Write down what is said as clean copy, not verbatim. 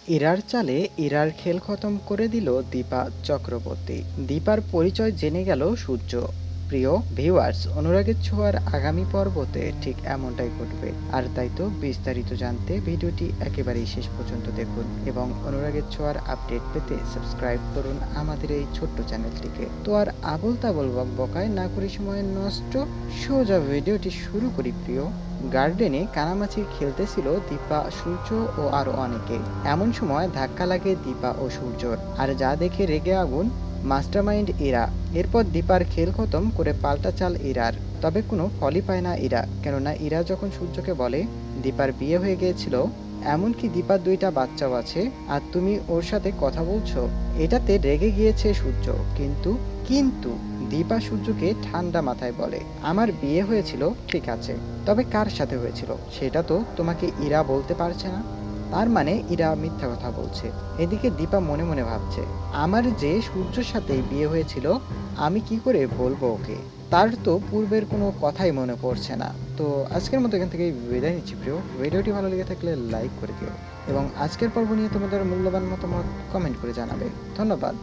ইরার চালে ইরার খেল খতম করে দিল দীপা চক্রবর্তী। দীপার পরিচয় জেনে গেল সূর্য। প্রিয় ভিউয়ার্স, অনুরাগের ছোঁয়ার আগামী পর্বতে ঠিক এমনটাই ঘটবে। আর তাই তো বিস্তারিত জানতে ভিডিওটি একেবারেই শেষ পর্যন্ত দেখুন এবং অনুরাগের ছোঁয়ার আপডেট পেতে সাবস্ক্রাইব করুন আমাদের এই ছোট্ট চ্যানেলটিকে। তো আর আবোল তাবোল বকবকায় না করি সময় নষ্ট, সোজা ভিডিওটি শুরু করি। প্রিয়, গার্ডেনে কানামাছি খেলতেছিল দীপা, সূর্য ও আরো অনেকে। এমন সময় ধাক্কা লাগে দীপা ও সূর্যর, আর যা দেখে রেগে আগুন মাস্টারমাইন্ড ইরা। এরপর দীপার খেল খতম করে পাল্টা চাল ইরার। তবে কোনো ফলই পায় না ইরা, কেননা ইরা যখন সূর্যকে বলে দীপার বিয়ে হয়ে গিয়েছিল, এমনকি দীপার 2টা বাচ্চাও আছে, আর তুমি ওর সাথে কথা বলছো, এটাতে রেগে গিয়েছে সূর্য। কিন্তু কিন্তু দীপা সূর্যকে ঠান্ডা মাথায় বলে, আমার বিয়ে হয়েছিল ঠিক আছে, তবে কার সাথে হয়েছিল সেটা তো তোমাকে ইরা বলতে পারছে না। তার মানে ইরা মিথ্যা কথা বলছে। এদিকে দীপা মনে মনে ভাবছে, আমার যে সূর্যের সাথেই বিয়ে হয়েছিল, আমি কি করে বলবো ওকে? তার তো পূর্বের কোনো কথাই মনে পড়ছে না। তো আজকের মতো এখান থেকে বিদায় নিচ্ছি। প্রিয়, ভিডিওটি ভালো লেগে থাকলে লাইক করে দিও এবং আজকের পর্ব নিয়ে তোমাদের মূল্যবান মতামত কমেন্ট করে জানাবে। ধন্যবাদ।